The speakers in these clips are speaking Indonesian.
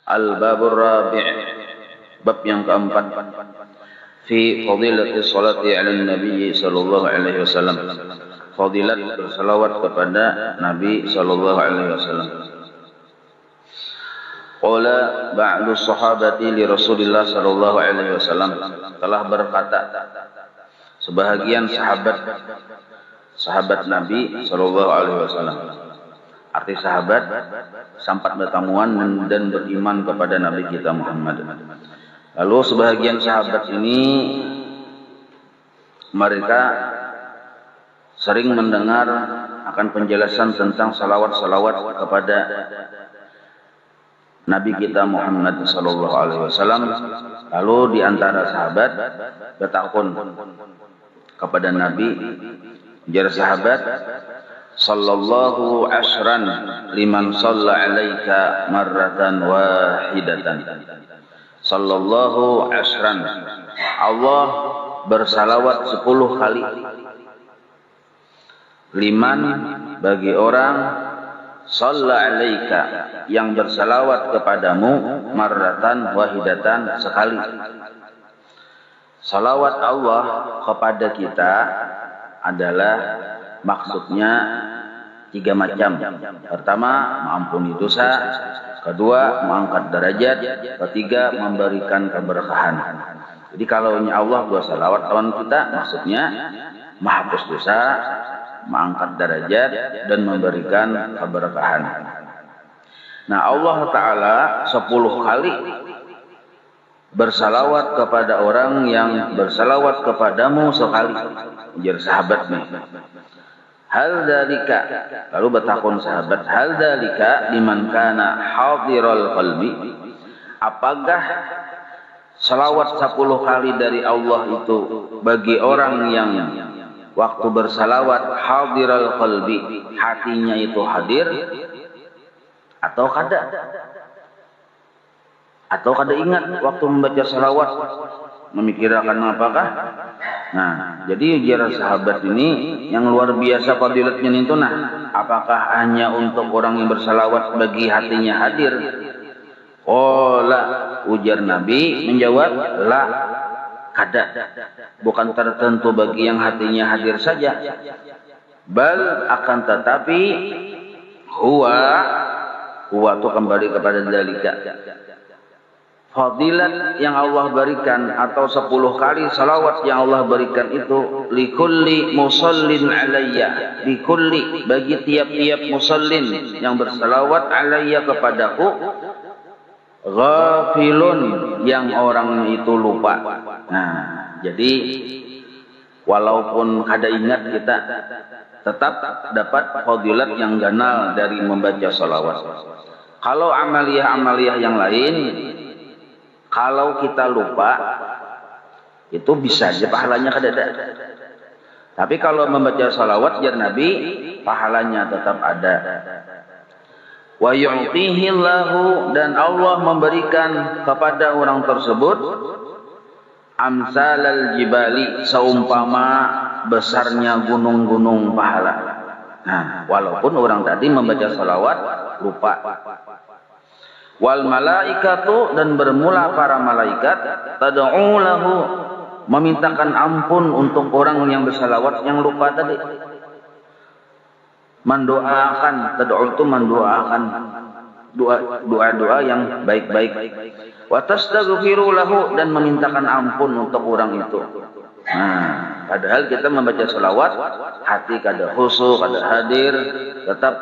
Al-babur rabi', bab yang keempat, fi fadilati salati 'ala nabi sallallahu alaihi wasallam, fadilat bersalawat kepada Nabi sallallahu alaihi wasallam. Qala ba'du sahabati li Rasulillah sallallahu alaihi wasallam, telah berkata sebahagian sahabat Nabi sallallahu alaihi wasallam. Arti sahabat sempat bertemuan dan beriman kepada Nabi kita Muhammad. Lalu sebahagian sahabat ini mereka sering mendengar akan penjelasan tentang salawat-salawat kepada Nabi kita Muhammad sallallahu alaihi wasallam. Lalu di antara sahabat bertakun kepada Nabi, jar sahabat, sallallahu ashran liman shalla alaika marratan wahidatan. Sallallahu ashran, Allah bersalawat 10 kali. Liman, bagi orang, shalla alaika, yang bersalawat kepadamu, marratan wahidatan, sekali. Salawat Allah kepada kita adalah maksudnya 3 macam. Pertama, mengampuni dosa. Kedua, mengangkat derajat. Ketiga, memberikan keberkahan. Jadi kalau Allah buat salawat lawan kita, maksudnya menghapus dosa, mengangkat derajat, dan memberikan keberkahan. Nah, Allah Ta'ala 10 kali bersalawat kepada orang yang bersalawat kepadamu sekali. Ujar sahabat nih, hal dalika, lalu bertakun sahabat, hal dalika liman kana hadiral qalbi, apakah salawat 10 kali dari Allah itu bagi orang yang waktu bersalawat hadiral qalbi, hatinya itu hadir, atau kada ingat waktu membaca salawat, memikirkan apakah? Nah, jadi ujar sahabat ini yang luar biasa fadilatnya itu, nah, apakah hanya untuk orang yang bersalawat bagi hatinya hadir? Qala, ujar Nabi menjawab, la, kada, bukan tertentu bagi yang hatinya hadir saja. Bal, akan tetapi, huwa itu kembali kepada dalika, fadilat yang Allah berikan atau 10 kali salawat yang Allah berikan itu, likulli musallin alayya, likulli, bagi tiap-tiap musallin yang bersalawat alayya kepadaku, ghafilun, yang orang itu lupa. Nah, jadi walaupun kada ingat, kita tetap dapat fadilat yang ganal dari membaca salawat. Kalau amaliyah-amaliyah yang lain, kalau kita lupa, itu bisa aja pahalanya kada ada. Tapi kalau membaca salawat jar Nabi, pahalanya tetap ada. Wa yu'tihi Allahu, dan Allah memberikan kepada orang tersebut, amsalal jibali, seumpama besarnya gunung-gunung pahala. Nah, walaupun orang tadi membaca salawat lupa. Wal malaikatu, dan bermula para malaikat, tad'u lahu, memintakan ampun untuk orang yang bersalawat yang lupa tadi. Mendoakan, tad'u itu mendoakan doa-doa yang baik-baik. Wa tastaghfiru lahu, dan memintakan ampun untuk orang itu. Nah, padahal kita membaca salawat, hati kada khusyuk, kada hadir, tetap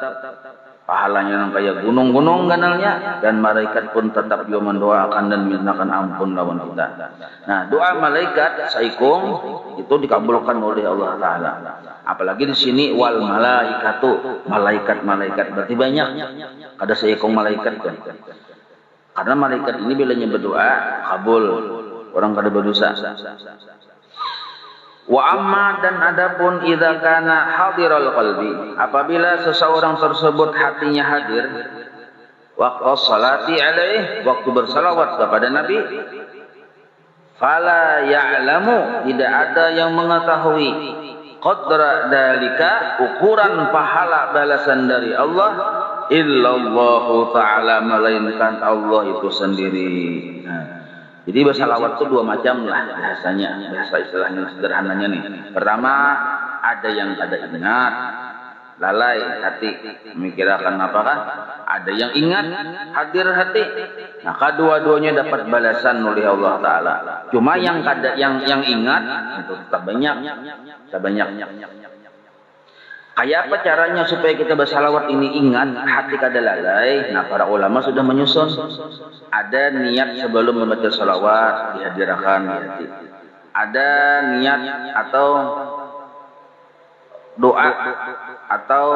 pahalanya yang kayak gunung-gunung ganalnya, dan malaikat pun tetap juga mendoakan dan mintakan ampun lawan kita. Nah, doa malaikat saikung itu dikabulkan oleh Allah Ta'ala. Apalagi di sini wal malaikatu, malaikat-malaikat, berarti banyak. Kada saikung malaikat kan. Karena malaikat ini bilanya berdoa kabul, orang kada berdosa. Wa amma, dan adapun idza kana hadiral qalbi, apabila seseorang tersebut hatinya hadir, waqtu salati alaih, waktu bersalawat kepada Nabi, fala ya'lamu, tidak ada yang mengetahui, qadra dalika, ukuran pahala balasan dari Allah, illallahu ta'ala, melainkan Allah itu sendiri. Nah, jadi bersalawat itu dua macam lah bahasanya, bahasa istilahnya sederhananya nih. Pertama, ada yang kada ingat, lalai hati memikirkan apakah, ada yang ingat, hadir hati. Nah, kedua-duanya dapat balasan oleh Allah Ta'ala. Cuma yang ingat itu tetap banyak. Kayak apa caranya supaya kita bersalawat ini ingat, hati kada lalai? Nah, para ulama sudah menyusun. Ada niat sebelum membaca salawat dihadirkan di hati. Ada niat atau doa atau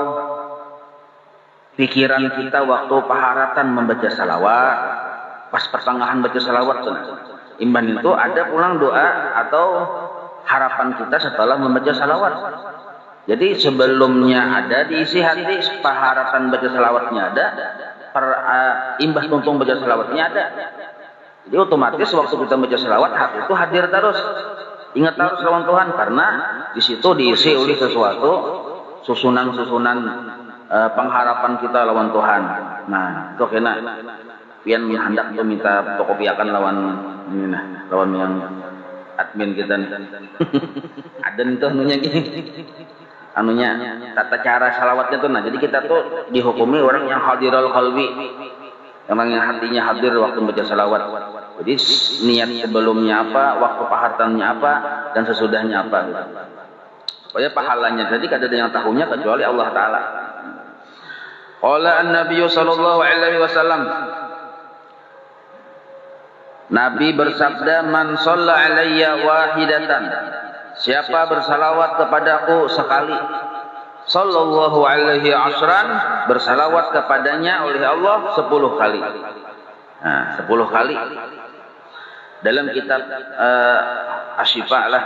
pikiran kita waktu paharatan membaca salawat, pas pertengahan baca salawat. Imban itu ada pulang doa atau harapan kita setelah membaca salawat. Jadi sebelumnya ada diisi hati, paharatan baca salawatnya ada, imbas tuntung baca salawatnya ada. Jadi otomatis waktu kita baca salawat, hati itu hadir terus, ingat terus lawan Tuhan, karena di situ diisi oleh sesuatu susunan pengharapan kita lawan Tuhan. Nah, itu kena pian hendak minta tokopiakan lawan ini, nah, lawan yang admin kita nih. Ada itu anunya gini. Anunya tata cara salawatnya tuh. Nah, jadi kita tuh dihukumi orang yang hadirul qalbi, orang yang hatinya hadir waktu baca salawat. Jadi niat sebelumnya apa, waktu paharatannya apa, dan sesudahnya apa gitu. Supaya pahalanya jadi kada ada yang tahunya kecuali Allah Ta'ala. Qala an-nabiy sallallahu alaihi wasallam, Nabi bersabda, man shalla alayya wahidatan, siapa bersalawat kepadaku sekali, sallallahu alaihi asran, bersalawat kepadanya oleh Allah 10 kali. Nah, 10 kali. Dalam kitab Asy-Syifa lah,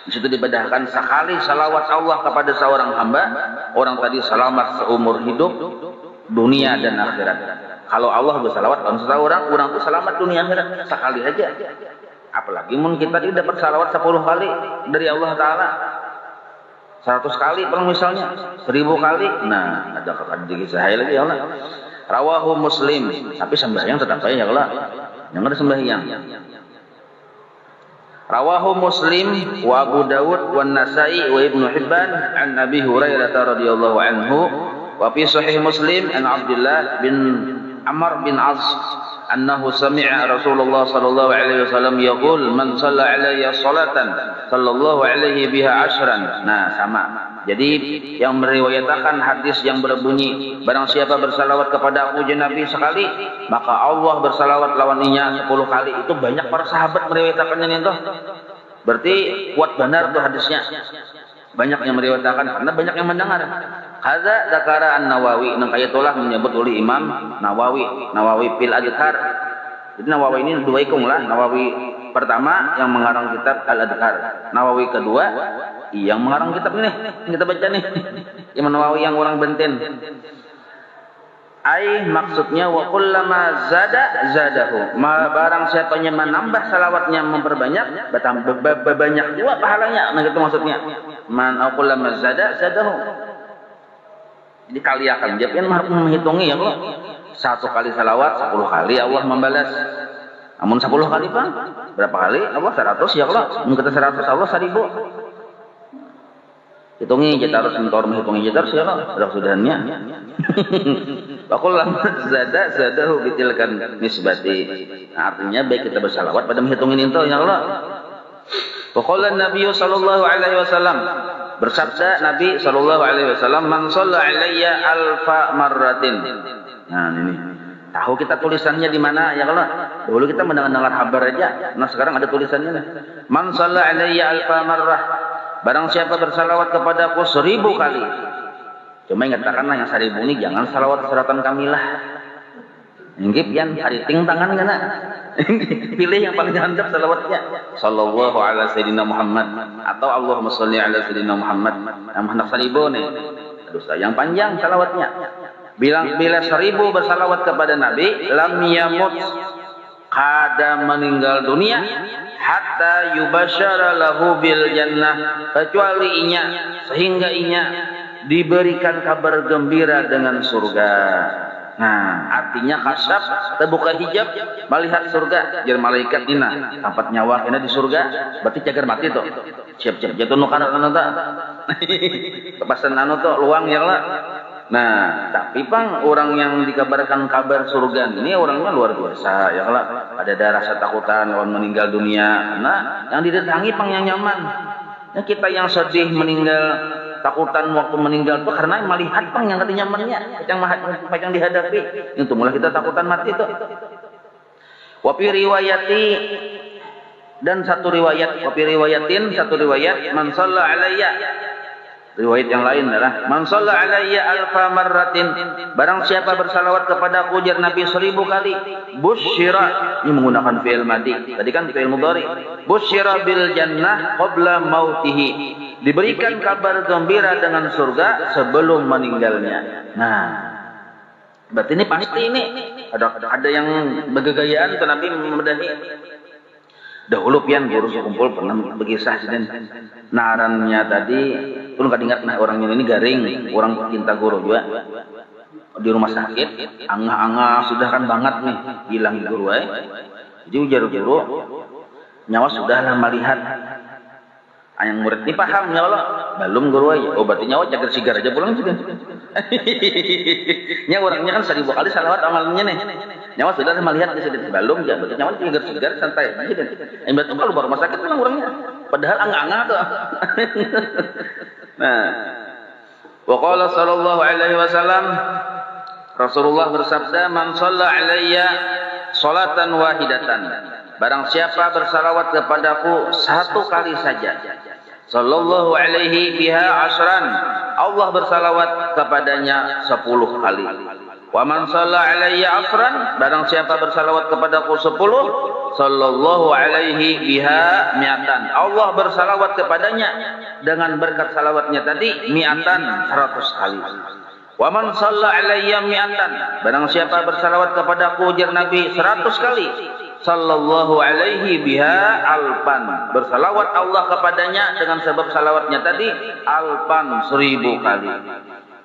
di situ dibedahkan sekali salawat Allah kepada seorang hamba, orang tadi selamat seumur hidup, dunia dan akhirat. Kalau Allah bersalawat kepada seorang, orang itu selamat dunia akhirat sekali saja. Apalagi mun kita tidak dapat salawat 10 kali dari Allah Ta'ala, 100 kali paling misalnya, 1000 kali. Nah, ada dikit sahaya lagi ya Allah. Rawahu Muslim, tapi sembahyang tetap saya ya Allah, yang ada sembahyang. Rawahu Muslim wa Abu Dawud wa Nasa'i wa Ibnu Hibban an Abi Hurairah radhiyallahu anhu wa fi sahih Muslim an Abdullah bin Amr bin Az annahu sami'a Rasulullah sallallahu alaihi wasallam yaqul man shalla alayya salatan sallallahu alaihi biha ashran. Nah, sama. Jadi yang meriwayatkan hadis yang berbunyi barang siapa bersalawat kepada aku Nabi sekali, maka Allah bersalawat lawannya 10 kali. Itu banyak para sahabat meriwayatkannya nih toh. Berarti kuat benar tuh hadisnya. Banyak yang meriwayatkan karena banyak yang mendengar. Hadza dzakara An-Nawawi, nang kayatulah menyebut oleh Imam Nawawi fil Adhkar. Jadi Nawawi ini dua ikung lah. Nawawi pertama yang mengarang kitab Al-Adhkar, Nawawi kedua yang mengarang kitab ini kita baca nih. Imam Nawawi yang orang Benten. Maksudnya wa kullama zadahu, barang siapanya menambah salawatnya, memperbanyak, bertambah banyak juga pahalanya. Nah, itu maksudnya. Man kullama zadahu. Jadi kali akan dia kan menghitungi ya Allah. 1 kali salawat 10 kali Allah membalas. Namun 10 kali Pak, berapa kali? Allah 100 ya Allah. Mungkin kita 100 Allah 1000. Hitungi kita harus mentor menghitungi kita harus ya Allah. Sudah sudahnya. Bakulah zadahu bitilkan nisbati. Nah, artinya baik kita bersalawat pada menghitungin itu ya Allah. Waqala Nabi sallallahu alaihi wasallam, bersabda Nabi sallallahu alaihi wasallam, man shalla alayya alfa marratin. Nah, ini. Tahu kita tulisannya di mana ya Allah? Dulu kita mendengar kabar aja. Nah, sekarang ada tulisannya nih. Man shalla alayya alfa marrah. Barang siapa bersalawat kepadaku 1000 kali. Cuma ingatkanlah yang 1000 ini jangan salawat suratan kamilah. Inggip yan hariting tangan kana. Pilih yang paling handap salawatnya. Sallallahu ala sayyidina Muhammad atau Allahumma shalli ala sayyidina Muhammad. Yang hendak 1000 nih. Dosa yang panjang salawatnya. Bila 1000 bersalawat kepada Nabi, lam yamut, kada meninggal dunia hatta yubasyara lahu bil jannah, kecuali inya sehingga inya diberikan kabar gembira dengan surga. Nah, artinya kasyaf, terbuka hijab, melihat surga. Jadi malaikat dina, tempat nyawa kena di surga, berarti cagar mati tuh. Siap-siap jatuh nu kana ta. Kepasan anu tuh luang ya lah. Nah, tapi pang orang yang dikabarkan kabar surga ini orangnya luar biasa ya lah. Ada rasa takutan lawan meninggal dunia. Nah, yang didatangi pang yang nyaman. Yang kita yang sedih meninggal, takutan waktu meninggal itu karena melihat pang yang katanya nyamannya, yang dihadapi. Itu mulai kita takutan mati itu. Wapi riwayati dan satu riwayat, wapi riwayatin satu riwayat, man shalla alayya. Riwayat yang lain adalah man shalla alayya alfa marratin, barang siapa bersalawat kepada aku ujar Nabi 1000 kali, busyira, ini menggunakan fi'il madi. Tadi kan fi'il mudhari. Busyira bil jannah qabla mautihi, diberikan kabar gembira dengan surga sebelum meninggalnya. Nah, berarti ini pasti ini ada yang bergegayaan itu Nabi membedahi. Dahulu pian guru sekumpul pernah berkisah dan narannya tadi pun kadingat nah orangnya ini garing, orang cinta guru juga di rumah sakit, angah-angah sudah kan banget nih hilang guru jadi ujar guru nyawa sudahlah melihat yang murid ini paham ya Allah belum guru aja oh berarti nyawa cager sigar aja pulang juga nya orangnya kan 1000 kali salawat amalnya nih nyawa sudah melihat di sini belum ya berarti nyawa cager sigar santai aja dan yang betul kalau baru rumah sakit pulang orangnya padahal angga-angga tuh nah wa qala sallallahu alaihi wasallam Rasulullah bersabda man shalla alayya salatan wahidatan, barang siapa bersalawat kepadaku satu kali saja, sallallahu alaihi biha asyran, Allah bersalawat kepadanya 10 kali. Wa man shalla alayya asyran, barang siapa bersalawat kepadaku 10, sallallahu alaihi biha mi'atan, Allah bersalawat kepadanya dengan berkat salawatnya tadi mi'atan 100 kali. Wa man shalla alayya mi'atan, barang siapa bersalawat kepadaku ujar Nabi 100 kali, sallallahu alaihi biha alpan, bersalawat Allah kepadanya dengan sebab salawatnya tadi alpan 1000 kali.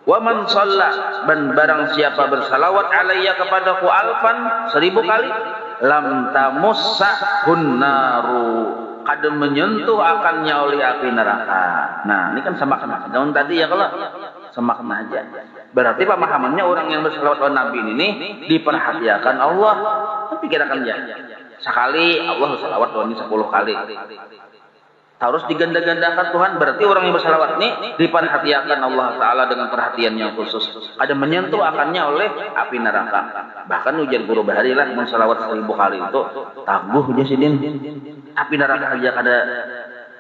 Wa man shalla, dan barang siapa bersalawat alayya kepadaku alpan 1000 kali, lam tamussa hunnaru, kadang menyentuh akannya oleh api neraka. Nah, ini kan semakna. Daun tadi ya kalau semakna aja. Berarti pemahamannya orang yang bersalawat kepada Nabi ini diperhatikan Allah. Pikirkan ya. Sekali Allah bersalawat ini 10 kali. Harus diganda-gandakan Tuhan. Berarti orang yang bersalawat ini diperhatikan Allah Ta'ala dengan perhatian yang khusus. Ada menyentuh akannya oleh api neraka. Bahkan ujar guru bahari lah bersalawat 1000 kali itu tabuh aja sidin. Api neraka aja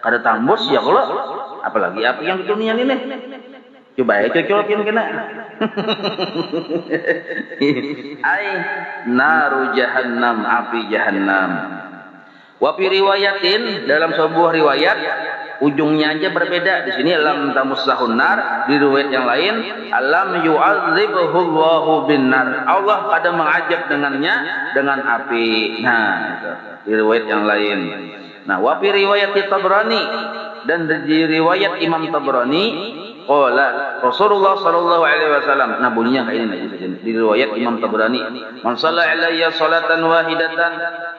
kada tambus ya kalau apalagi api yang di dunia ini. Coba ya cocokin kena. Ai naru jahannam, api jahannam. Wa fi riwayatin, dalam sebuah riwayat ujungnya aja berbeda. Di sini lam tamussahun nar, di riwayat yang lain alam yu'adzibhu Allahu bin nar, Allah pada mengajab dengannya dengan api. Nah, itu di riwayat yang lain. Nah, wa fi riwayat Tabrani, dan di riwayat Imam Tabrani qala Rasulullah sallallahu alaihi wasallam, nah bunyinya kayak ini di riwayat Imam Tabrani, man shalla alayya salatan wahidatan,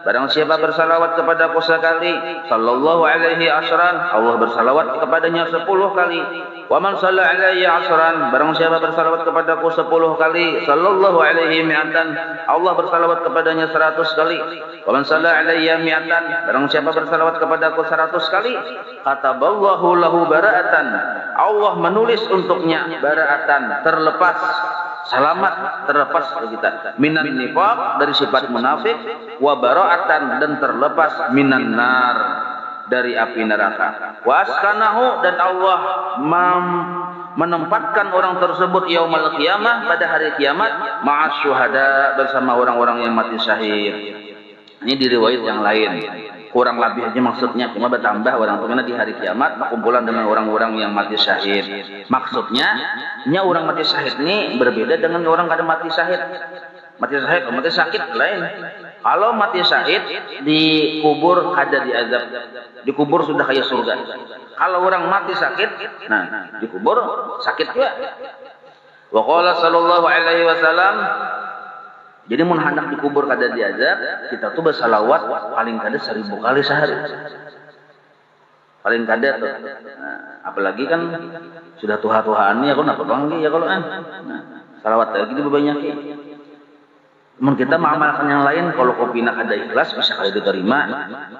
barang siapa bersalawat kepadaku sekali, sallallahu alaihi asyran, Allah bersalawat kepadanya 10 kali. Wa man shalla alayya asyran, barang siapa bersalawat kepadaku 10 kali, sallallahu alaihi mi'atan, Allah bersalawat kepadanya 100 kali. Wa man shalla alayya mi'atan, barang siapa bersalawat kepadaku 100 kali, kataballahu lahu bara'atan, Allah menulis untuknya bara'atan, terlepas, selamat, terlepas kita minan nifaq, dari sifat munafik, wa bara'atan, dan terlepas minan nar, dari api neraka. Wa askanahu, dan Allah menempatkan orang tersebut yaumal qiyamah, pada hari kiamat, ma'as syuhada, bersama orang-orang yang mati syahid. Ini di riwayat yang lain. Kurang lebih aja maksudnya, cuma bertambah orang tuanya di hari kiamat berkumpulan dengan orang-orang yang mati syahid. Maksudnya, orang mati syahid ini berbeda dengan orang kada mati syahid. mati sakit lain. Kalau mati syahid dikubur kada diazab, dikubur sudah kayak surga. Kalau orang mati sakit, nah dikubur sakit juga. Wa qala sallallahu alaihi wasallam, jadi mun hendak dikubur kada diazab, kita tuh bersalawat paling kada 1000 kali sehari. Paling kada tuh. Nah, apalagi kan sudah tuha-tuhaan ya kalau apa panggil ya kalau kan. Nah, salawat lagi banyak. Mun kita mengamalkan yang lain, kalau kopina kada ikhlas bisa kada diterima.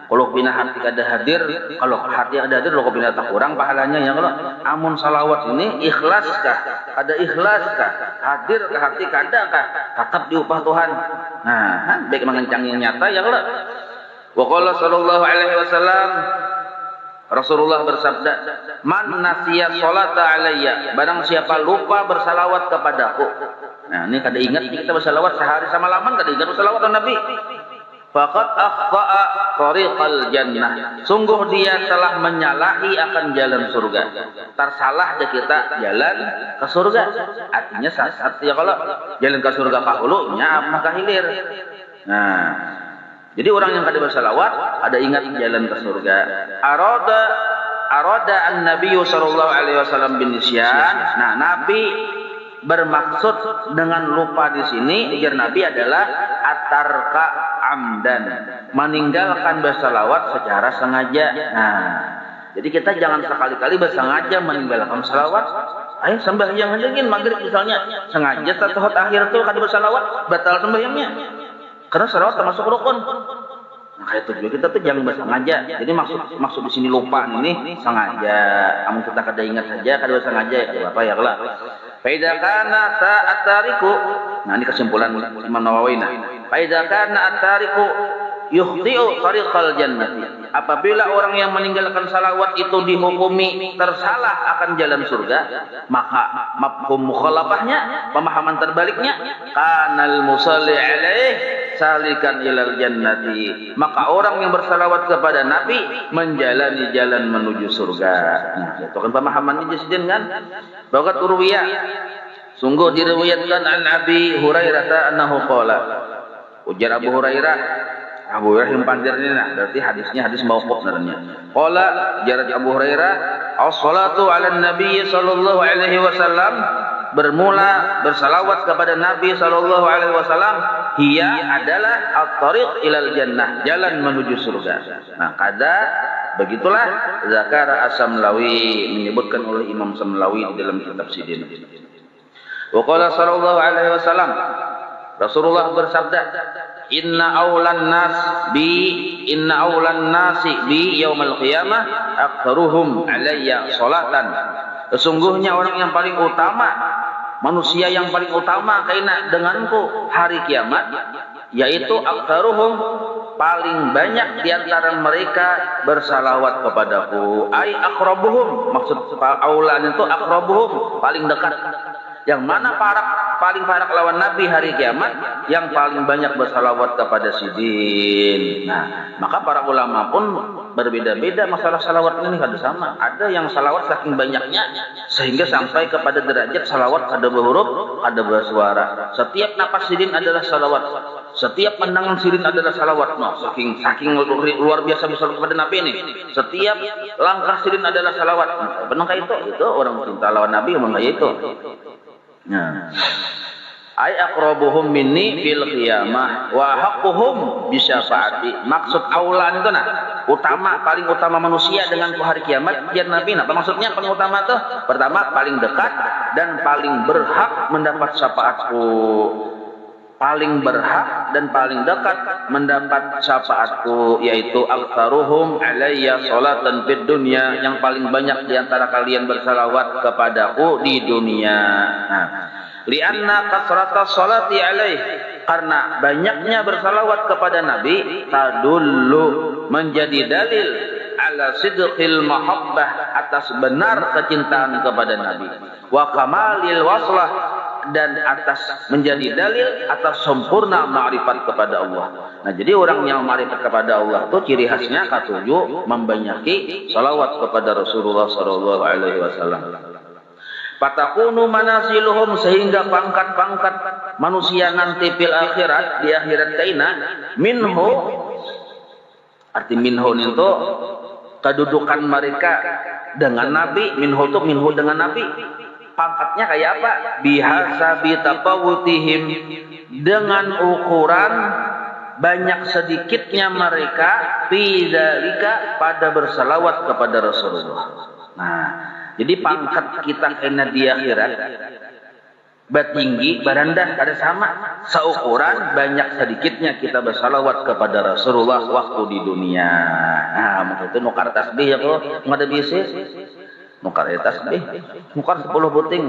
Kalau kopina hati kada hadir, kalau hati ada hadir, kalau kopina tak kurang pahalanya ya kalau amun salawat ini ikhlas kah? Ada ikhlas kah? Hadir ke hati kada kah? Tetap diupah Tuhan. Nah, baik mengencang yang nyata ya kalau. Wa qala sallallahu alaihi wasallam, Rasulullah bersabda, "Man nasiya sholata alayya," barang siapa lupa bersalawat kepadaku. Nah, ini kada ingat kita bersalawat sehari sama laman kada ingat bersalawat ke Nabi. Faqad akhta'a tariqal jannah. Sungguh dia telah menyalahi akan jalan surga. Tersalah je kita jalan ke surga. Artinya sasat ya kalau jalan ke surga kahulunya maka hilir. Nah, jadi orang yang kada bersalawat ada ingat jalan ke surga. Arada an-nabiy sallallahu alaihi wasallam bin nisyan. Nah, Nabi bermaksud dengan lupa di sini, ujar Nabi adalah atarka amdan, meninggalkan bersalawat secara sengaja. Nah, jadi kita jangan sekali-kali bersengaja meninggalkan salawat. Ayo sembahyang aja gin maghrib misalnya, sengaja tahiyat akhir tuh kada bersalawat, batal sembahyangnya. Karena salawat termasuk rukun. Nah, kayak itu juga kita tuh jangan bersengaja. Jadi maksud di sini lupa ini sengaja. Amun kita kada ingat saja, kada bersengaja ya kada apa ya lah. Faida kana ta'atariku. Nah, ini kesimpulan Imam Nawawi. Faida kana atariku yukhti'u tariqal jannati. Apabila orang yang meninggalkan salawat itu dihukumi tersalah akan jalan surga, maka mafhum mukhalafahnya, pemahaman terbaliknya, kanal musalli alaih salikan ilal jannati. Maka orang yang bersalawat kepada Nabi menjalani jalan menuju surga. Nah, itu kan pemahamannya disini kan. Bagat urwiyah. Sungguh diriwayatkan an Abi Hurairah annahu qala. Ujar Abu Hurairah yang pandirnya, berarti hadisnya hadis mauquf namanya. Qala jarat Abu Hurairah, as-salatu 'ala nabi sallallahu alaihi wasallam, bermula bersalawat kepada Nabi sallallahu alaihi wasallam, hiya adalah at-tariq ilal jannah, jalan menuju surga. Nah, kada begitulah zakara as-Samlawi, menyebutkan oleh Imam Samlawi di dalam kitab Sidin. Wa qala sallallahu alaihi wasallam, Rasulullah bersabda, inna awlan nasi bi yaumil qiyamah aktsaruhum alayya salatan. Sesungguhnya orang yang paling utama, manusia yang paling utama kaina denganku hari kiamat, yaitu aktsaruhum, paling banyak di antara mereka bersalawat kepadaku. Ai aqrabuhum, maksud aulan itu aqrabuhum, paling dekat. Yang mana paling parak lawan Nabi hari kiamat, yang paling banyak bersalawat kepada Sidin. Nah, maka para ulama pun berbeda-beda masalah salawat ini, kada sama. Ada yang salawat saking banyaknya sehingga sampai kepada derajat salawat kada berhuruf, kada bersuara. Setiap napas Sidin adalah salawat. Setiap pandangan Sidin adalah salawat. No, saking luar biasa bersalawat kepada Nabi ini. Setiap langkah Sidin adalah salawat. Benar itu orang cinta lawan Nabi memang itu. Nah, ay aqrabuhum minni fil qiyamah wa haqquhum bi syafaati. Maksud aulan itu utama, paling utama manusia denganku hari kiamat ya Nabi. Apa maksudnya paling utama tuh? Pertama paling dekat dan paling berhak mendapat syafaatku. Paling berhak dan paling dekat mendapat syafaatku, yaitu aktsaruhum alayya sholatan fid dunya, yang paling banyak di antara kalian bersalawat kepadaku di dunia. Nah, lianna kasrata sholati alaih, karena banyaknya bersalawat kepada Nabi, tadullu, menjadi dalil ala sidqil mahabbah, atas benar kecintaan kepada Nabi, wa kamalil waslah, dan atas menjadi dalil atas sempurna ma'rifat kepada Allah. Nah, jadi orang yang ma'rifat kepada Allah itu ciri khasnya ketujuh membanyaki salawat kepada Rasulullah sallallahu alaihi wasallam. Fatakunu manasiluhum, sehingga pangkat-pangkat manusia nanti fil akhirat, di akhirat kaina, minhu, arti minhu itu kedudukan mereka dengan Nabi, minhu itu minhu dengan Nabi, pangkatnya kayak apa? Bihasabi tafawutihim, dengan ukuran banyak sedikitnya mereka fidzalika pada bersalawat kepada Rasulullah. Nah, jadi pangkat kita kena di akhirat batinggi barandah ada sama, seukuran banyak sedikitnya kita bersalawat kepada Rasulullah waktu di dunia. Nah, maksud itu nukar tasbih ya kalau nggak ada biasa, nukar tasbih, nukar 10 buting,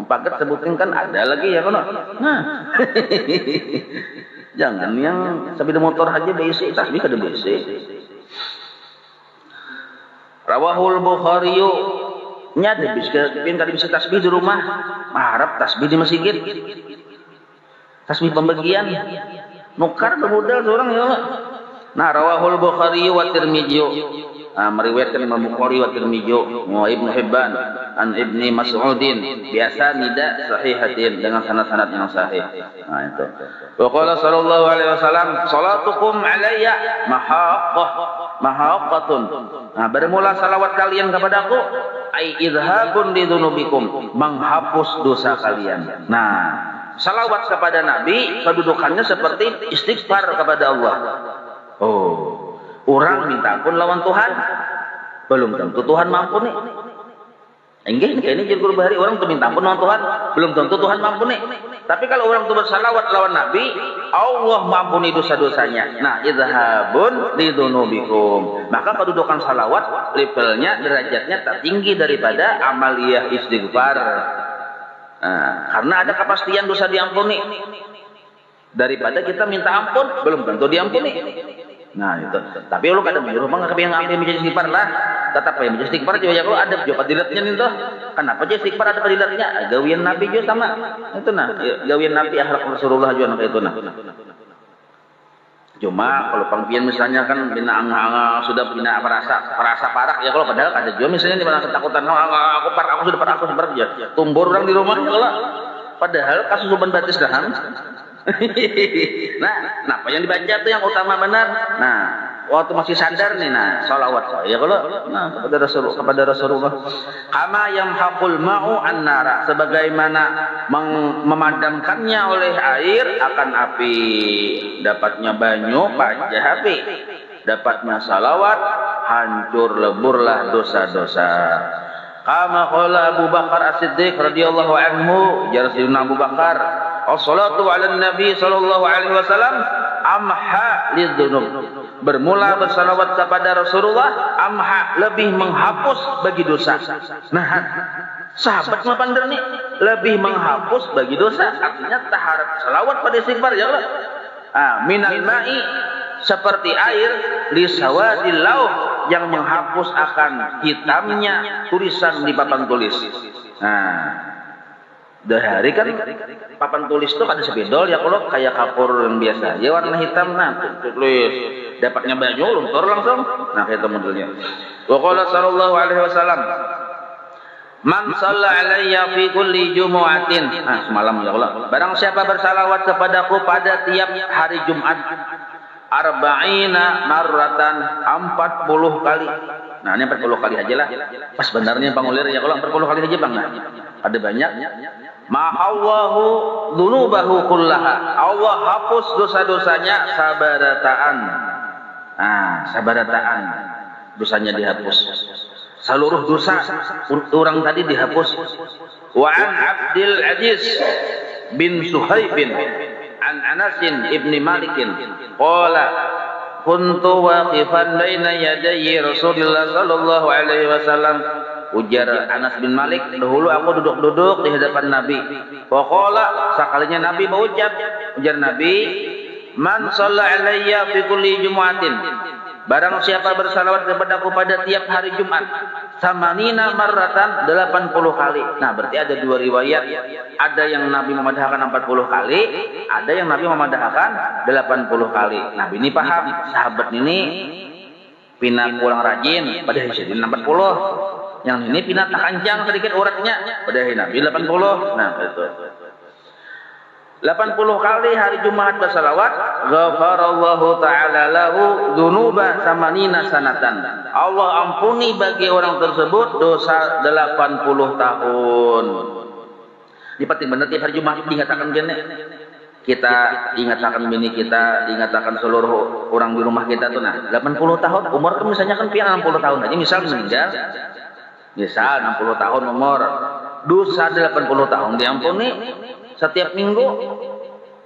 paket sebuting kan ada lagi ya kalau. Nah, jangan yang sepeda motor aja biasa, tasbih ada biasa. Rawahul Bukhari nya ada bisa tasbih di rumah, harap tasbih di masjid, tasbih pembagian, nukar bermodal seorang ya Allah. Nah, rawahul Bukhari wa Tirmidzi, meriwayatkan Imam Bukhari wa Tirmidzi wa Ibnu Hibban an Ibni Mas'udin biasa nida sahihatin dengan sanad-sanad yang sahih. Nah itu. Wa qala sallallahu alaihi wasallam, salatukum alayya mahaqqatun. Nah, bermula salawat kalian kepadaku ai idhabun lidunubikum, menghapus dosa kalian. Nah, salawat kepada Nabi kedudukannya seperti istighfar kepada Allah. Oh, orang minta ampun lawan Tuhan, belum tentu Tuhan mampu nih. Enggak, ini jadi guru bahari orang tuh minta ampun lawan Tuhan, belum tentu Tuhan mampu nih. Tapi kalau orang tuh bersalawat lawan Nabi, Allah mampuni dosa-dosanya. Nah, idhabun lidunubikum, maka kedudukan salawat levelnya, derajatnya tak tinggi daripada amaliyah istighfar. Nah, karena ada kepastian dosa diampuni. Daripada kita minta ampun, belum tentu diampuni. Nah itu. Tapi lu kadang menyuruh bang yang ambil menjadi istighfar lah. Tetap ya menjadi istighfar juga ya kalau ada juga padilatnya nih tuh. Kenapa jadi istighfar ada padilatnya? Gawian Nabi juga sama. Itu nah, gawian Nabi akhlak Rasulullah juga kayak itu nah. Cuma kalau pangpian misalnya kan bina sudah bina perasa parah ya kalau padahal ada juga misalnya di mana ketakutan aku sudah parah ya. Tumbur orang di rumah kalau padahal kasus uban batis daham. Nah, apa yang dibaca tuh yang utama benar. Nah, waktu masih sadar nih, nah, sholawat ya kalau, nah, kepada Rasulullah. Kama yang hakul ma'u an-nara, sebagaimana memadamkannya oleh air akan api, dapatnya banyu pajah api, dapatnya salawat hancur leburlah dosa-dosa. Kama qala Abu Bakar As-Siddiq radhiyallahu anhu, Sayyidina Abu Bakar, as-salatu 'ala Nabi sallallahu alaihi wasallam amha lidzunub. Bermula bersalawat kepada Rasulullah amha, lebih menghapus bagi dosa. Nah, sahabat mah pandar nih, lebih menghapus bagi dosa. Artinya taharap salawat pada istighfar ya Allah. Minal ma'i, seperti air li sawadil lauh, yang menghapus akan hitamnya tulisan di papan tulis. Nah, dari hari kan papan tulis itu ada sepedol ya kalau kayak kapur yang biasa ya warna hitam, nah tulis dapatnya baju luntur langsung, nah kayak itu modelnya. Wa qala sallallahu alaihi wasallam, man shalla alayya fi kulli jumu'atin, nah semalam ya Allah, barang siapa bersalawat kepadaku pada tiap hari Jumat, arba'ina marratan, 40 kali. Nah ini 40 kali aja lah, pas benarnya Bang Ulir ya kalau 40 kali aja Bang. Nah, ada banyak. Ma'awahu dzunubahu kullaha, Allah hapus dosa-dosanya sabarataan. Nah, sabarataan, dosanya dihapus. Seluruh dosa orang tadi dihapus. Wa an Abdul Aziz bin Suhaibin an Anasin ibni Malikin qala kuntu waqifan baina yadayyi Rasulullah sallallahu alaihi wasallam. Ujar Anas bin Malik, dahulu aku duduk-duduk di hadapan Nabi. Faqala, sekalinya Nabi berucap, ujar Nabi, man shalla alayya fi kulli jumu'atin, barang siapa bersalawat kepadaku pada tiap hari Jumat, samanina marratan, 80 kali. Nah, berarti ada dua riwayat. Ada yang Nabi memadahkan 40 kali, ada yang Nabi memadahkan 80 kali. Nah, ini paham, sahabat ini pindah pulang rajin pada hari 40. Yang ini pindah tak panjang sedikit uratnya pada hari Nabi 80. Nah, itu. 80 kali hari Jumat bersalawat, ghafarallahu ta'ala lahu dzunuba samanina sanatan. Allah ampuni bagi orang tersebut dosa 80 tahun. Ini penting benar tiap hari Jumat diingatkan gini. Kita ingatkan bini kita, diingatkan seluruh orang di rumah kita tuh. Nah, 80 tahun umur kan misalnya kan pian 60 tahun aja misal meninggal. Misal 60 tahun umur, dosa 80 tahun diampuni setiap minggu.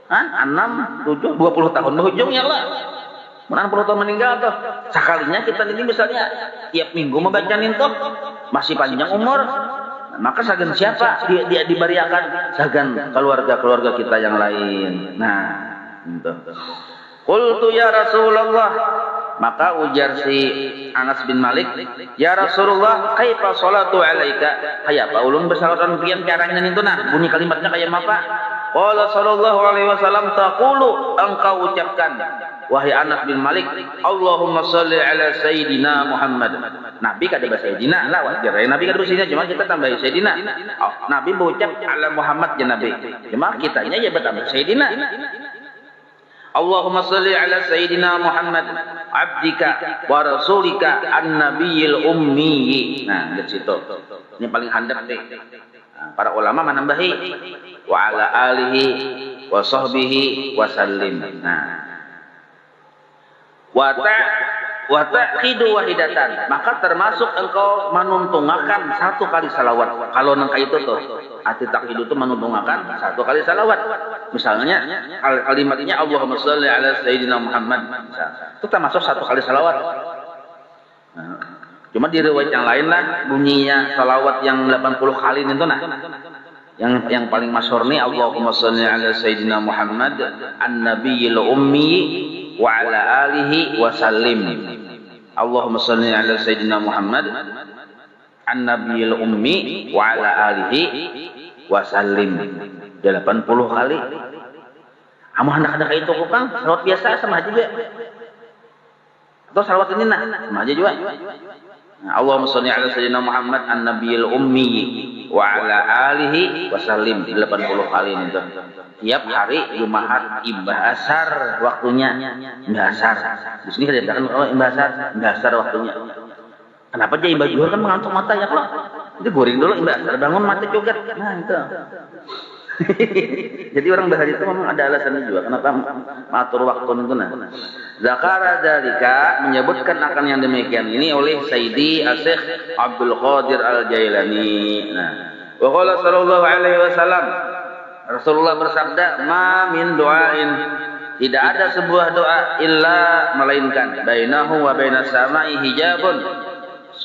6, 7, 20 tahun ujungnya lah. 60 tahun meninggal tuh. Sekalinya kita ini misalnya tiap minggu membacain tuh masih panjang umur. Maka sagan siapa dia diberiakan sagan keluarga kita yang lain. Nah, gitu. Qultu ya Rasulullah, maka ujar si Anas bin Malik, ya Rasulullah, kaifa salatu alaika? Kayak apa ulun bersalawat pian caranya itu nah, bunyi kalimatnya kayak apa? Qala sallallahu alaihi wasallam, taqulu, engkau ucapkan wahai Anas bin Malik, Allahumma shalli ala sayyidina Muhammad. Nabi kada bahasa sayyidina lah wajar. Nabi kada bahasa sayyidina, cuma kita tambah sayyidina. Nabi berucap ala Muhammad ya Nabi. Cuma kitanya ya bertambah sayyidina. Allahumma shalli ala sayyidina Muhammad abdika wa rasulika an-nabiyil ummi. Nah, di situ. Ini paling handap deh. Para ulama menambahi wa ala alihi wa sahbihi wa sallim. Nah, wa taqidu wahidatan, maka termasuk engkau menuntungakan satu kali salawat. Kalau nangka itu tuh arti taqidu itu menuntungakan satu kali salawat. Misalnya kalimatnya Allahumma shalli ala sayyidina Muhammad, itu termasuk satu kali salawat. Nah, cuma di riwayat yang lain lah bunyinya salawat yang 80 kali itu nah. Yang paling masyhur nih Allahumma shalli ala sayyidina Muhammad an-nabiyil ummi wa ala alihi wa sallim. Allahumma shalli ala sayyidina Muhammad an-nabiyil ummi wa ala alihi wa sallim. 80 kali. Amu hendak itu Kang, salawat biasa sama aja juga. Atau salawat ini nah, sama aja juga. Allahumma shalli ala sayyidina Muhammad an-nabiyil ummi wa ala alihi wa sallim 80 kali itu. Tiap hari Jumat imbah asar waktunya. Imbah asar. Di sini kita katakan kalau imbah asar waktunya. Kenapa dia imbah zuhur kan mengantuk mata ya kalau. Itu goreng dulu imbah asar bangun mata joget. Nah, itu. Jadi orang bahari itu memang ada alasannya juga kenapa mengatur waktu itu nah. Zakara dalika menyebutkan akan yang demikian ini oleh Sayyidi Asy-Syaikh Abdul Qadir Al-Jailani. Nah, wa qala sallallahu alaihi wasallam, Rasulullah bersabda, "Ma min du'ain, tidak ada sebuah doa illa melainkan bainahu wa bainas sama'i hijabun."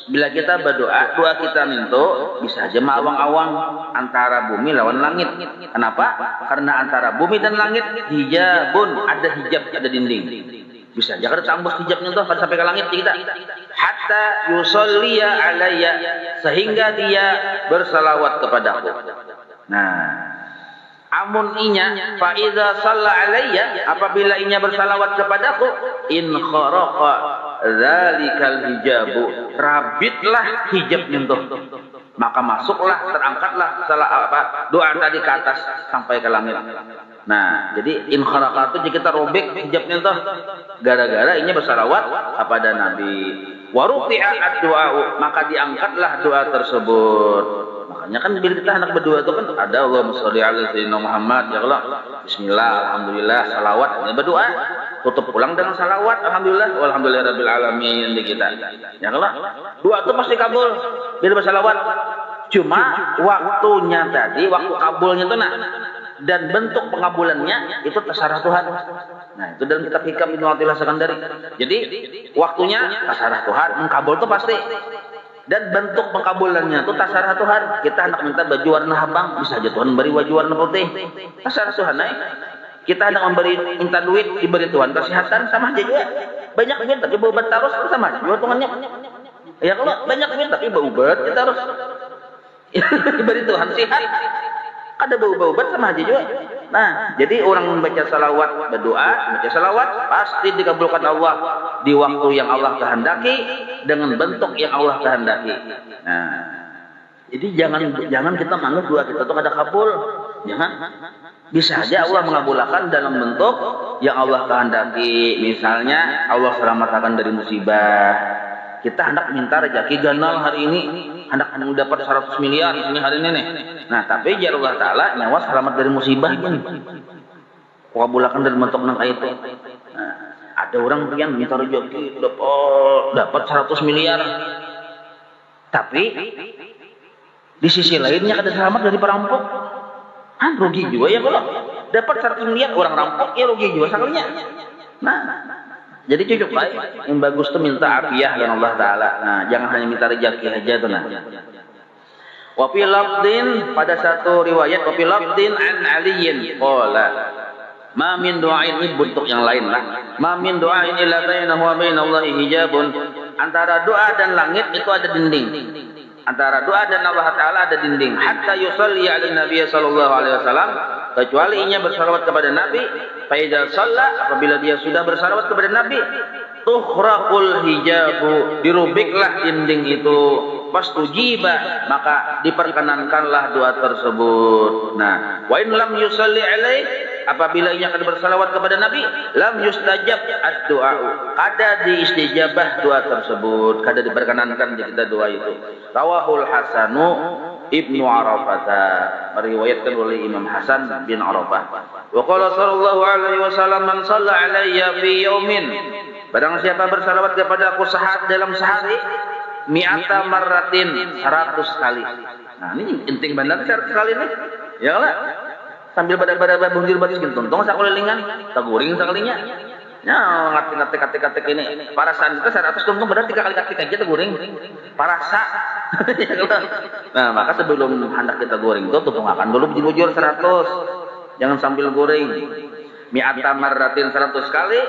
Bila kita berdoa, doa kita itu bisa aja mawang-awang antara bumi lawan langit. Kenapa? Karena antara bumi dan langit hijabun, ada hijab, ada dinding. Bisa aja kada tembus hijabnya tuh sampai ke langit kita. Hatta yusalliya alayya, sehingga dia bersalawat kepadaku. Nah, amun inya fa iza shalla alayya, apabila inya bersalawat kepadaku, in kharaqa zalikal hijabu, rabitlah hijabnya tuh, maka masuklah, terangkatlah doa tadi ke atas sampai ke langit. Nah, jadi in kharaqa itu kita robek hijabnya tuh gara-gara inya bersalawat kepada Nabi. Wa rufi'a ad-du'a, maka diangkatlah doa tersebut. Makanya kan bila kita hendak berdoa itu kan ada Allahumma sholli ala sayyidina Muhammad, ya Allah, bismillah, alhamdulillah, salawat, ini berdoa, tutup pulang dengan salawat, alhamdulillah, walhamdulillahirabbil alamin di kita. Ya Allah, doa itu pasti kabul bila bersalawat. Cuma waktunya tadi, waktu kabulnya itu nah, dan bentuk pengabulannya itu terserah Tuhan. Nah, itu dalam kitab Hikam Ibnu Athilah Sekandari. Jadi waktunya terserah Tuhan, mengkabul itu pasti. Dan bentuk pengkabulannya itu terserah Tuhan. Kita hendak minta baju warna abang, bisa aja Tuhan beri baju warna putih. Terserah Tuhan. Nah, kita hendak minta duit, diberi Tuhan kesehatan, sama aja juga. Banyak duit tapi berobat terus sama aja hitungannya. Ya kalau banyak duit tapi berobat kita harus diberi Tuhan sehat. Ada bau-baubat sama aja juga. Nah, jadi orang membaca salawat, berdoa, membaca salawat pasti dikabulkan Allah di waktu yang Allah kehendaki dengan bentuk yang Allah kehendaki. Nah, jadi jangan kita manut doa kita tuh ada kabul. Jangan. Bisa saja Allah mengabulkan dalam bentuk yang Allah kehendaki. Misalnya Allah selamatkan dari musibah. Kita hendak minta rezeki ganal hari ini, hendak dapat 100 miliar ini hari ini nih. Nah, tapi ya Allah Ta'ala nyawa selamat dari musibah ini. Kabulkan dalam bentuk nang itu. Nah, ada orang yang minta rezeki dapat 100 miliar. Tapi di sisi lainnya ada selamat dari perampok. Kan rugi juga ya kalau dapat 100 miliar orang rampok ya rugi juga sekalinya. Nah, jadi cukup baik. Yang bagus tuh minta afiah dan Allah Ta'ala. Nah, jangan hanya minta rezeki aja tuh. Nah. Wa fi lafdin, pada satu riwayat, wa fi lafdin an aliyin qala ma min du'ain, ini bentuk yang lain lah. Ma min du'ain illa bainahu wa bainallahi hijabun. Antara doa dan langit itu ada dinding. Antara doa dan Allah Ta'ala ada dinding. Hatta yusalli ala Nabi sallallahu alaihi wasallam, kecuali ianya bersalawat kepada Nabi. Fa idza shalla, apabila dia sudah bersalawat kepada Nabi, tukhraqul hijabu, dirubiklah dinding itu. Fastujiba, maka diperkenankanlah doa tersebut. Nah, wa in lam yusalli alaih, apabila ia akan bersalawat kepada Nabi, lam yustajab ad-doa, kada diistijabah doa tersebut, kada diperkenankan kita doa itu. Rawahul Hasanu Ibnu Arafata, meriwayatkan oleh Imam Hasan bin Arafah. Wa qala sallallahu alaihi wasallam, man shalla alayya fi yaumin, barang siapa bersalawat kepada aku dalam sehari, mi'ata marratin, 100 kali. Nah, ini penting benar 100 kali nih. Ya lah. Sambil pada bunjir batis gentong sakulilingan, taguring sekalinya. Ya, ngatik ini. Parasan itu 100 tuntung benar 3 kali ketik aja taguring. Parasa. Nah, maka sebelum hendak kita goreng itu tunggakan dulu bujur 100. Jangan sambil goreng. Mi'ata marratin 100 kali.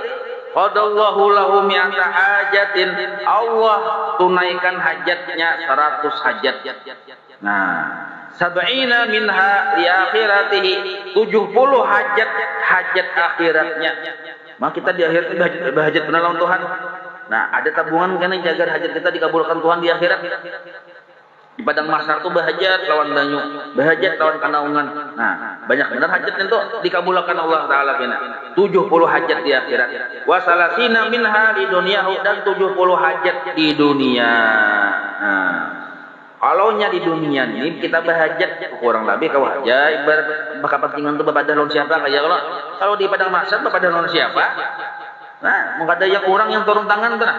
Qadallahu lahu mi'ata hajatin. Allah tunaikan hajatnya 100 hajat. Nah, sab'ina minha li akhiratihi, 70 hajat akhiratnya. Maka kita di akhirat berhajat benar lawan Tuhan. Nah, ada tabungan kan jaga hajat kita dikabulkan Tuhan di akhirat. Di padang mahsyar tuh bahajat lawan banyu, bahajat lawan kanaungan. Nah, banyak benar hajat itu dikabulkan Allah Ta'ala kena. 70 hajat di akhirat. Wa salasina minha di dunia, dan 70 hajat di dunia. Nah, kalau nya di dunia ini kita bahajat kurang lebih kau aja ibarat kepentingan tuh bapak lawan siapa kayak kalau di padang mahsyar bapak lawan siapa. Nah, mengada yang orang yang turun tangan tuh.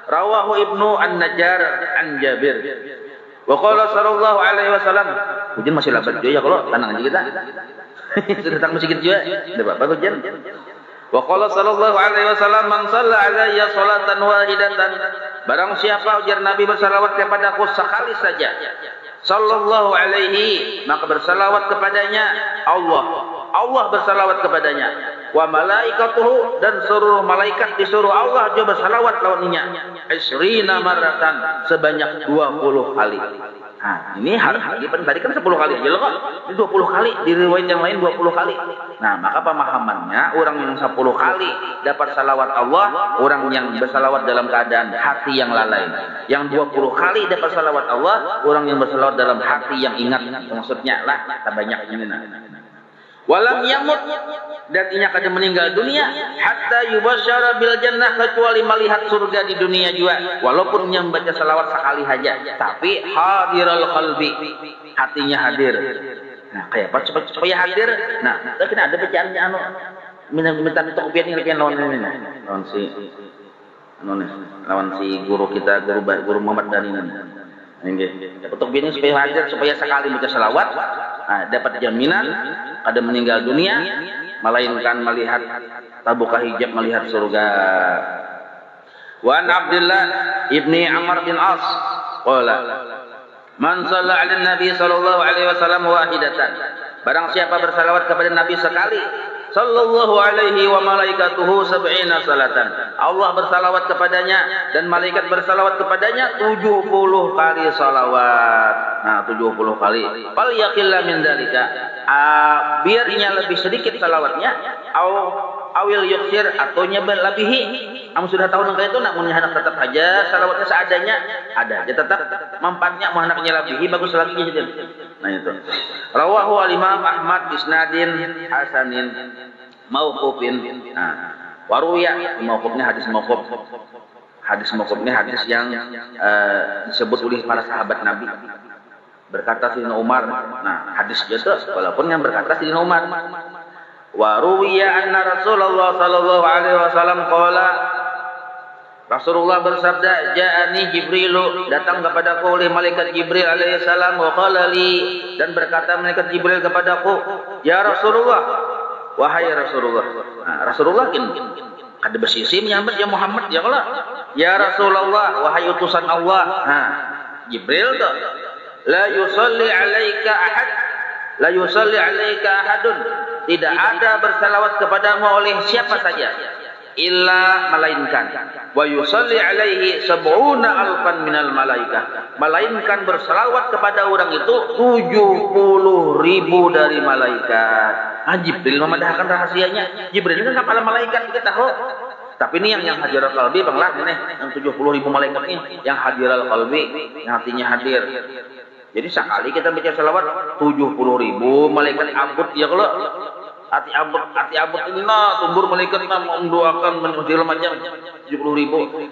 Rawahu Ibnu An-Najjar an Jabir. Wa qala sallallahu alaihi wasallam, hujan masih labat juga ya kalau tenang aja kita. Sudah datang masjid juga. Ada Bapak hujan. Wa qala sallallahu alaihi wasallam, man shalla alayya salatan wahidatan, barang siapa ujar Nabi bersalawat kepadaku sekali saja, sallallahu alaihi, maka bersalawat kepadanya Allah bersalawat kepadanya, wa malaikatuhu, dan seluruh malaikat disuruh Allah juga bersalawat lawannya, isrina marratan, sebanyak 20 kali. Nah, ini hari tadi kan 10 kali aja loh kok. Ini 20 kali, di riwayat yang lain 20 kali. Nah, maka pemahamannya orang yang 10 kali dapat salawat Allah, orang yang bersalawat dalam keadaan hati yang lalai. Yang 20 kali dapat salawat Allah, orang yang bersalawat dalam hati yang ingat. Maksudnya lah, banyak ini. Walam yamut, dan inya kada meninggal dunia hatta yubasyara bil jannah, kecuali melihat surga di dunia juga, walaupun nya membaca salawat sekali saja, tapi hadirul qalbi, hatinya hadir. Nah, kayak apa supaya hadir? Nah, kita ada bacaannya anu minta itu kopian ini lawan ini, lawan si guru kita, guru Muhammad Dani ini. Untuk bini supaya hadir, supaya sekali baca salawat, nah, dapat jaminan ada meninggal dunia, melainkan melihat tabuka hijab, melihat surga. Wa an Abdullah ibni Amr bin As qala, man shalla 'ala Nabi sallallahu alaihi wasallam wahidatan, barang siapa bersalawat kepada Nabi sekali, sallallahu alaihi wa malaikatuhu sab'ina salatan, Allah bersalawat kepadanya dan malaikat bersalawat kepadanya 70 kali salawat. Nah, 70 kali. Fal yaqilla min dzalika, biar inya lebih sedikit salawatnya, awil yukhir, atau nya berlebihi, kamu sudah tahu nang itu nak hendak tetap aja salawatnya seadanya ada. Dia tetap manfaatnya mau hendaknya lebih bagus lagi gitu. Nah itu. Rawahu al-Imam Ahmad bisnadin hasanin mauqufin. Nah, waruya mauqufnya hadis mauquf. Hadis mauqufnya hadis yang disebut oleh para sahabat Nabi. Berkata Sayyidina Umar. Nah, hadis itu walaupun yang berkata Sayyidina Umar. Wa ruwiya anna Rasulullah sallallahu alaihi wasallam qala Rasulullah bersabda, "Ja'ani Jibrilu, datang kepadaku oleh malaikat Jibril alaihi salam wa qala li, dan berkata malaikat Jibril kepadaku, ya Rasulullah, wahai Rasulullah." Nah, Rasulullah kada bersisi menyambut ya Muhammad ya Allah. Ya Rasulullah, wahai utusan Allah. Nah, Jibril tuh, la yusalli alaika ahad, la yusalli alaika ahadun. Tidak ada bersalawat kepadamu oleh siapa saja illa melainkan wa yusalli alaihi sab'una alfan minal malaikah, melainkan bersalawat kepada orang itu 70.000 dari malaikat. Jibril memadahkan rahasianya. Jibril kan kepala malaikat kita tahu. Tapi ini yang hadirul qalbi banglah ini yang 70.000 malaikat ini yang hadirul qalbi, yang hatinya hadir. Jadi sekali kita baca salawat 70.000 malaikat abud ya kalau hati abud ini tumbur malaikat mendoakan segala macam 70.000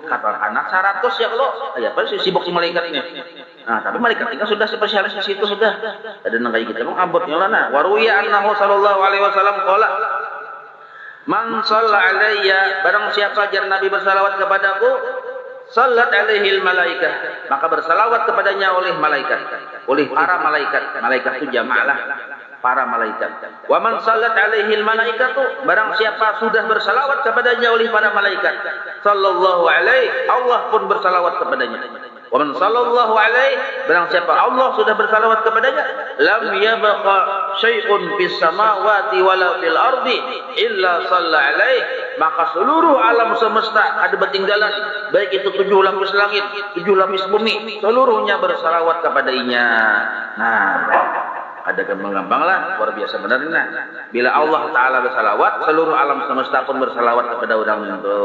kata anak 100 ya kalau ya apa sih sibuk si malaikat ini. Nah tapi malaikat ini sudah spesialis di situ sudah ada nang kayak gitu emang abudnya lah. Nah waruya annahu sallallahu alaihi wasallam qala man shalla alayya, barang siapa jar Nabi bersalawat kepadaku sallat alaihil malaikah, maka bersalawat kepadanya oleh malaikat, oleh para malaikat. Malaikat itu jamaah para malaikat. Wa man sallat alaihil malaikatu, barang siapa sudah bersalawat kepadanya oleh para malaikat, sallallahu alaihi, Allah pun bersalawat kepadanya. Wa man sallallahu alaihi, barang siapa Allah sudah bersalawat kepadanya, lam yabqa syai'un fis samawati wala fil ardi illa shalla alaihi, maka seluruh alam semesta ada ketinggalan, baik itu 7 lapis langit, 7 lapis bumi, seluruhnya bersalawat kepadanya. Nah, ada gampang-gampang lah, luar biasa benar. Nah, bila Allah Ta'ala bersalawat, seluruh alam semesta pun bersalawat kepada orang itu.